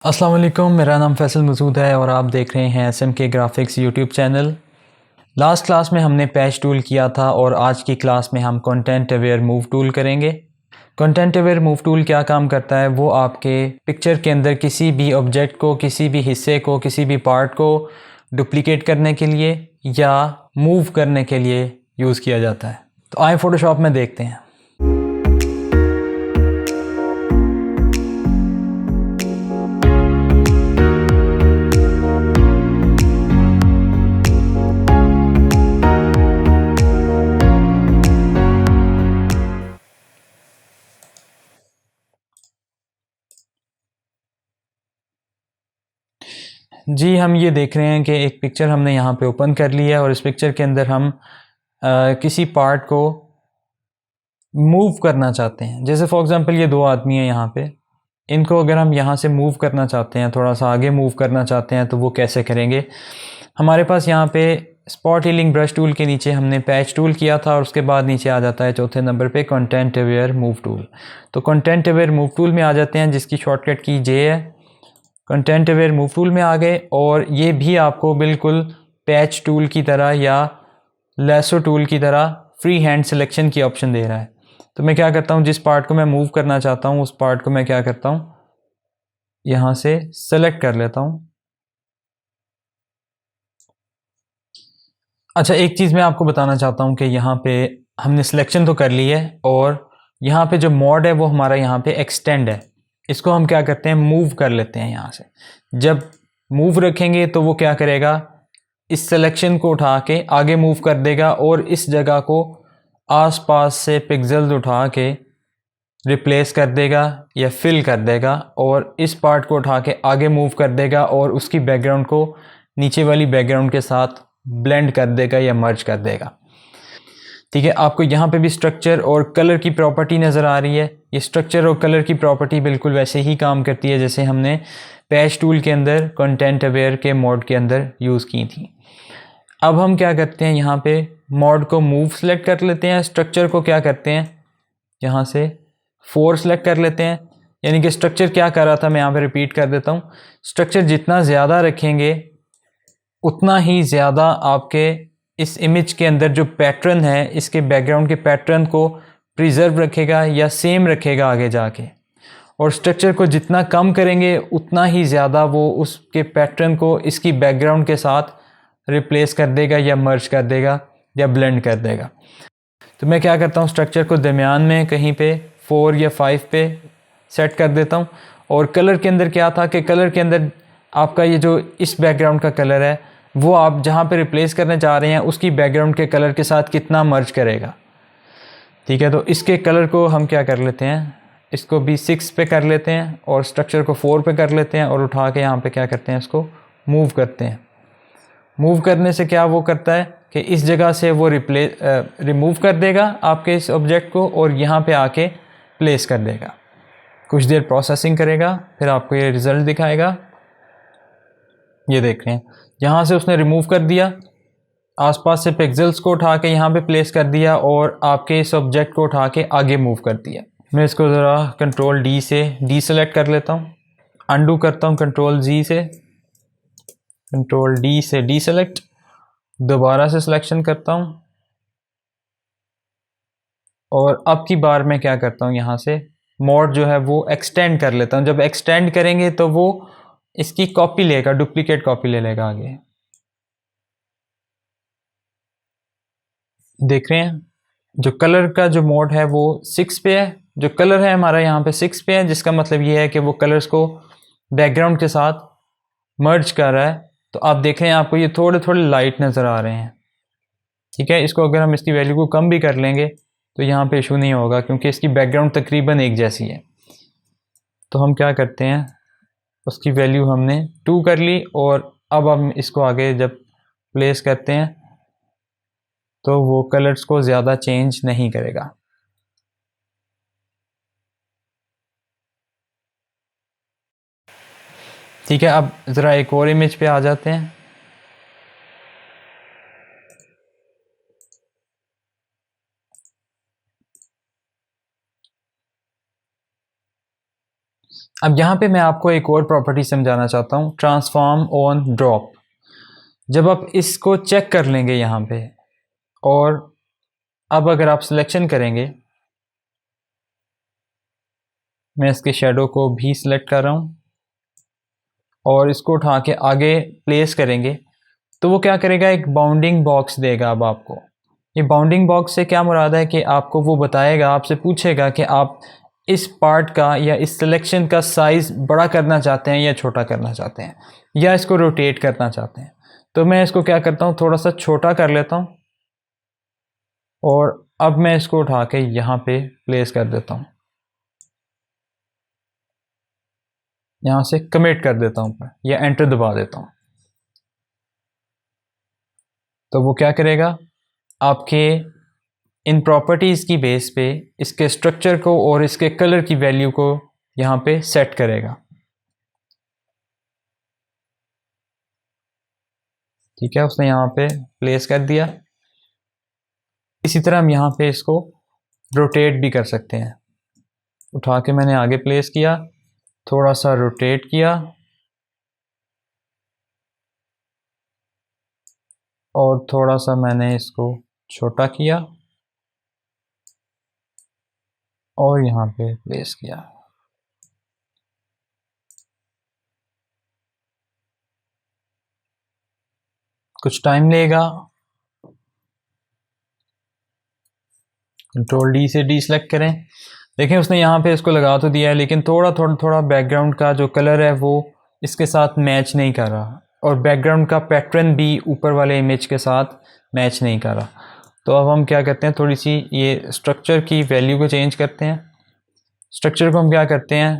अस्सलाम वालेकुम, मेरा नाम फैसल मसूद है और आप देख रहे हैं SMK graphics YouTube channel. Last class में हमने पैच टूल किया था और आज की क्लास में हम कंटेंट अवेयर मूव टूल करेंगे। कंटेंट अवेयर मूव टूल क्या काम करता है, वो आपके पिक्चर के अंदर किसी भी ऑब्जेक्ट को, किसी भी हिस्से को, किसी भी पार्ट को डुप्लिकेट करने के लिए या मूव करने के लिए यूज़ किया जाता है। तो आए फ़ोटोशॉप में देखते हैं। जी, हम ये देख रहे हैं कि एक पिक्चर हमने यहाँ पे ओपन कर लिया है और इस पिक्चर के अंदर हम किसी पार्ट को मूव करना चाहते हैं। जैसे फॉर एग्जांपल ये दो आदमी हैं यहाँ पे, इनको अगर हम यहाँ से मूव करना चाहते हैं, थोड़ा सा आगे मूव करना चाहते हैं, तो वो कैसे करेंगे। हमारे पास यहाँ पे स्पॉट हीलिंग ब्रश टूल के नीचे हमने पैच टूल किया था और उसके बाद नीचे आ जाता है चौथे नंबर पे कंटेंट अवेयर मूव टूल। तो कंटेंट अवेयर मूव टूल में आ जाते हैं, जिसकी शॉर्टकट की J है। कंटेंट अवेयर मूव टूल में आ गए और ये भी आपको बिल्कुल पैच टूल की तरह या लेसो टूल की तरह फ्री हैंड सिलेक्शन की ऑप्शन दे रहा है। तो मैं क्या करता हूँ, जिस पार्ट को मैं मूव करना चाहता हूँ उस पार्ट को मैं क्या करता हूँ, यहाँ से सेलेक्ट कर लेता हूँ। अच्छा, एक चीज़ मैं आपको बताना चाहता हूँ कि यहाँ पे हमने सिलेक्शन तो कर ली है और यहाँ पे जो मोड है वो हमारा यहाँ पे एक्सटेंड है। इसको हम क्या करते हैं, मूव कर लेते हैं यहाँ से। जब मूव रखेंगे तो वो क्या करेगा, इस सिलेक्शन को उठा के आगे मूव कर देगा और इस जगह को आसपास से पिक्सेल्स उठा के रिप्लेस कर देगा या फिल कर देगा और इस पार्ट को उठा के आगे मूव कर देगा और उसकी बैकग्राउंड को नीचे वाली बैकग्राउंड के साथ ब्लेंड कर देगा या मर्ज कर देगा। ठीक है, आपको यहाँ पे भी स्ट्रक्चर और कलर की प्रॉपर्टी नज़र आ रही है। ये स्ट्रक्चर और कलर की प्रॉपर्टी बिल्कुल वैसे ही काम करती है जैसे हमने पैच टूल के अंदर कंटेंट अवेयर के मोड के अंदर यूज़ की थी। अब हम क्या करते हैं, यहाँ पे मोड को मूव सेलेक्ट कर लेते हैं, स्ट्रक्चर को क्या करते हैं, यहाँ से 4 सेलेक्ट कर लेते हैं। यानी कि स्ट्रक्चर क्या कर रहा था, मैं यहाँ पे रिपीट कर देता हूँ। स्ट्रक्चर जितना ज़्यादा रखेंगे उतना ही ज़्यादा आपके इस इमेज के अंदर जो पैटर्न है, इसके बैकग्राउंड के पैटर्न को प्रिजर्व रखेगा या सेम रखेगा आगे जाके। और स्ट्रक्चर को जितना कम करेंगे उतना ही ज़्यादा वो उसके पैटर्न को इसकी बैकग्राउंड के साथ रिप्लेस कर देगा या मर्ज कर देगा या ब्लेंड कर देगा। तो मैं क्या करता हूँ, स्ट्रक्चर को दरमियान में कहीं पे 4 या 5 पे सेट कर देता हूँ। और कलर के अंदर क्या था कि कलर के अंदर आपका ये जो इस बैकग्राउंड का कलर है वो आप जहाँ पे रिप्लेस करने जा रहे हैं उसकी बैकग्राउंड के कलर के साथ कितना मर्ज करेगा। ठीक है, तो इसके कलर को हम क्या कर लेते हैं, इसको भी 6 पे कर लेते हैं और स्ट्रक्चर को 4 पे कर लेते हैं और उठा के यहाँ पे क्या करते हैं, इसको मूव करते हैं। मूव करने से क्या वो करता है कि इस जगह से वो रिमूव कर देगा आपके इस ऑब्जेक्ट को और यहाँ पे आके प्लेस कर देगा। कुछ देर प्रोसेसिंग करेगा, फिर आपको ये रिज़ल्ट दिखाएगा। ये देख रहे हैं, यहाँ से उसने रिमूव कर दिया, आसपास से पिक्सेल्स को उठा के यहाँ पे प्लेस कर दिया और आपके इस ऑब्जेक्ट को उठा के आगे मूव कर दिया। मैं इसको ज़रा कंट्रोल D से डी सेलेक्ट कर लेता हूँ, अंडू करता हूँ कंट्रोल Z से, कंट्रोल D से डी सेलेक्ट, दोबारा से सिलेक्शन करता हूँ और अब की बार मैं क्या करता हूँ, यहाँ से मोड जो है वो एक्सटेंड कर लेता हूँ। जब एक्सटेंड करेंगे तो वो इसकी कॉपी लेगा, डुप्लीकेट कॉपी ले लेगा आगे। देख रहे हैं, जो कलर का जो मोड है वो 6 पे है, जो कलर है हमारा यहाँ पे 6 पे है, जिसका मतलब ये है कि वो कलर्स को बैकग्राउंड के साथ मर्ज कर रहा है। तो आप देख रहे हैं, आपको ये थोड़े थोड़े लाइट नज़र आ रहे हैं। ठीक है, इसको अगर हम इसकी वैल्यू को कम भी कर लेंगे तो यहाँ पे इशू नहीं होगा क्योंकि इसकी बैकग्राउंड तकरीबन एक जैसी है। तो हम क्या करते हैं, उसकी वैल्यू हमने 2 कर ली और अब हम इसको आगे जब प्लेस करते हैं तो वो कलर्स को ज़्यादा चेंज नहीं करेगा। ठीक है, अब ज़रा एक और इमेज पे आ जाते हैं। अब यहाँ पे मैं आपको एक और प्रॉपर्टी समझाना चाहता हूँ, ट्रांसफॉर्म ऑन ड्रॉप। जब आप इसको चेक कर लेंगे यहाँ पे, और अब अगर आप सिलेक्शन करेंगे, मैं इसके शेडो को भी सिलेक्ट कर रहा हूँ और इसको उठा के आगे प्लेस करेंगे, तो वो क्या करेगा, एक बाउंडिंग बॉक्स देगा। अब आपको ये बाउंडिंग बॉक्स से क्या मुराद है कि आपको वो बताएगा, आपसे पूछेगा कि आप इस पार्ट का या इस सिलेक्शन का साइज़ बड़ा करना चाहते हैं या छोटा करना चाहते हैं, या इसको रोटेट करना चाहते हैं। तो मैं इसको क्या करता हूँ, थोड़ा सा छोटा कर लेता हूँ और अब मैं इसको उठा के यहाँ पे प्लेस कर देता हूँ, यहाँ से कमिट कर देता हूँ या एंटर दबा देता हूँ। तो वो क्या करेगा, आपके इन प्रॉपर्टीज़ की बेस पे इसके स्ट्रक्चर को और इसके कलर की वैल्यू को यहाँ पे सेट करेगा। ठीक है, उसने यहाँ पे प्लेस कर दिया। इसी तरह हम यहाँ पे इसको रोटेट भी कर सकते हैं। उठा के मैंने आगे प्लेस किया, थोड़ा सा रोटेट किया और थोड़ा सा मैंने इसको छोटा किया और यहाँ पे प्लेस किया। कुछ टाइम लेगा, कंट्रोल डी से डी सेलेक्ट करें। देखें उसने यहाँ पे इसको लगा तो दिया है, लेकिन थोड़ा बैकग्राउंड का जो कलर है वो इसके साथ मैच नहीं कर रहा, और बैकग्राउंड का पैटर्न भी ऊपर वाले इमेज के साथ मैच नहीं कर रहा। तो अब हम क्या करते हैं, थोड़ी सी ये स्ट्रक्चर की वैल्यू को चेंज करते हैं। स्ट्रक्चर को हम क्या करते हैं,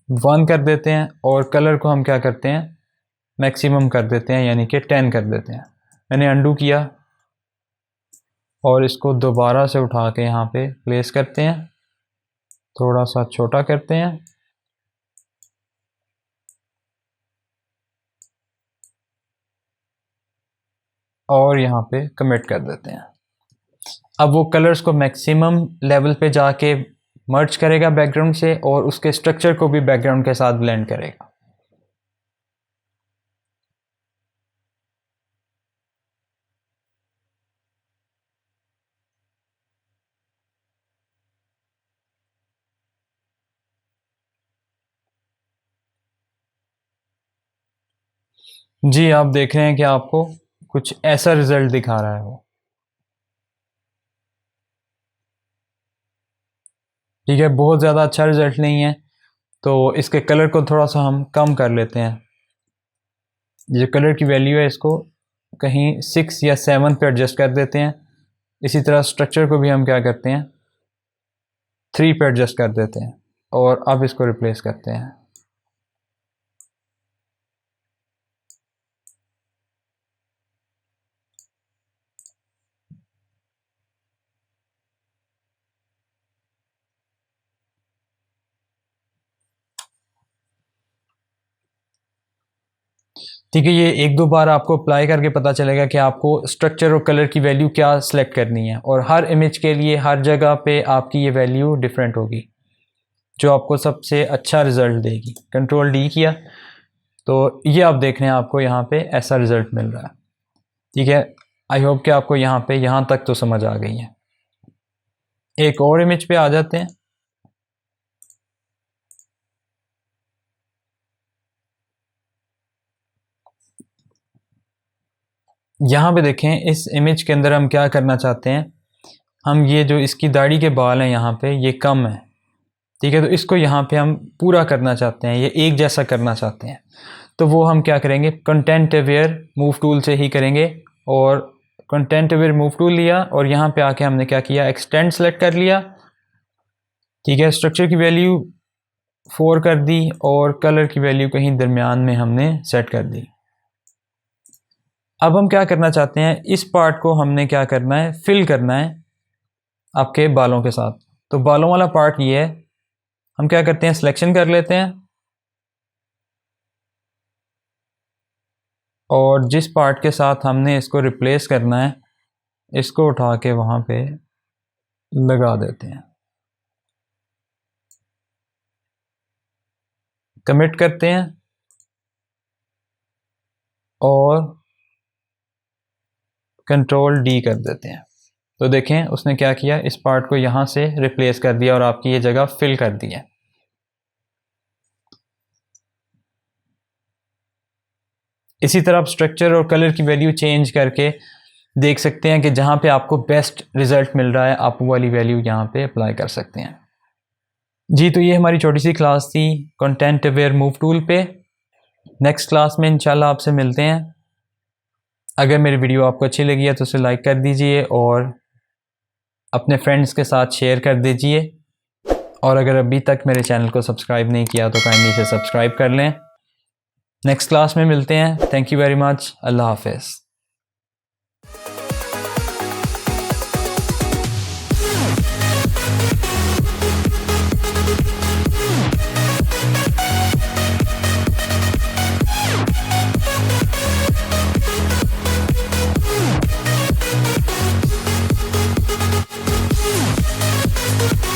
1 कर देते हैं, और कलर को हम क्या करते हैं, मैक्सिमम कर देते हैं, यानी कि 10 कर देते हैं। मैंने अंडू किया और इसको दोबारा से उठा के यहाँ पे प्लेस करते हैं, थोड़ा सा छोटा करते हैं और यहाँ पे कमिट कर देते हैं। अब वो कलर्स को मैक्सिमम लेवल पे जाके मर्ज करेगा बैकग्राउंड से, और उसके स्ट्रक्चर को भी बैकग्राउंड के साथ ब्लेंड करेगा। जी, आप देख रहे हैं कि आपको कुछ ऐसा रिजल्ट दिखा रहा है वो। ठीक है, बहुत ज़्यादा अच्छा रिजल्ट नहीं है, तो इसके कलर को थोड़ा सा हम कम कर लेते हैं। जो कलर की वैल्यू है इसको कहीं 6 या 7 पे एडजस्ट कर देते हैं। इसी तरह स्ट्रक्चर को भी हम क्या करते हैं, 3 पे एडजस्ट कर देते हैं, और अब इसको रिप्लेस करते हैं। ठीक है, ये 1-2 बार आपको अप्लाई करके पता चलेगा कि आपको स्ट्रक्चर और कलर की वैल्यू क्या सिलेक्ट करनी है, और हर इमेज के लिए हर जगह पे आपकी ये वैल्यू डिफरेंट होगी, जो आपको सबसे अच्छा रिज़ल्ट देगी। कंट्रोल डी किया तो ये आप देख रहे हैं, आपको यहाँ पे ऐसा रिज़ल्ट मिल रहा है। ठीक है, आई होप कि आपको यहाँ तक तो समझ आ गई है। एक और इमेज पे आ जाते हैं। यहाँ पे देखें, इस इमेज के अंदर हम क्या करना चाहते हैं, हम ये जो इसकी दाढ़ी के बाल हैं यहाँ पे ये कम है। ठीक है, तो इसको यहाँ पे हम पूरा करना चाहते हैं, ये एक जैसा करना चाहते हैं। तो वो हम क्या करेंगे, कंटेंट अवेयर मूव टूल से ही करेंगे, और कंटेंट अवेयर मूव टूल लिया और यहाँ पे आके हमने क्या किया, एक्सटेंड सेलेक्ट कर लिया। ठीक है, स्ट्रक्चर की वैल्यू 4 कर दी और कलर की वैल्यू कहीं दरमियान में हमने सेट कर दी। अब हम क्या करना चाहते हैं, इस पार्ट को हमने क्या करना है, फिल करना है आपके बालों के साथ। तो बालों वाला पार्ट ये है, हम क्या करते हैं, सिलेक्शन कर लेते हैं और जिस पार्ट के साथ हमने इसको रिप्लेस करना है इसको उठा के वहाँ पे लगा देते हैं। कमिट करते हैं और कंट्रोल डी कर देते हैं। तो देखें उसने क्या किया, इस पार्ट को यहाँ से रिप्लेस कर दिया और आपकी ये जगह फिल कर दी है। इसी तरह आप स्ट्रक्चर और कलर की वैल्यू चेंज करके देख सकते हैं कि जहाँ पे आपको बेस्ट रिजल्ट मिल रहा है आप वो वाली वैल्यू यहाँ पे अप्लाई कर सकते हैं। जी, तो ये हमारी छोटी सी क्लास थी कंटेंट अवेयर मूव टूल पे। नेक्स्ट क्लास में इंशाल्लाह आपसे मिलते हैं। अगर मेरी वीडियो आपको अच्छी लगी है तो उसे लाइक कर दीजिए और अपने फ्रेंड्स के साथ शेयर कर दीजिए, और अगर अभी तक मेरे चैनल को सब्सक्राइब नहीं किया तो काइंडली से सब्सक्राइब कर लें। नेक्स्ट क्लास में मिलते हैं। Thank you very much. अल्लाह हाफ़िज़।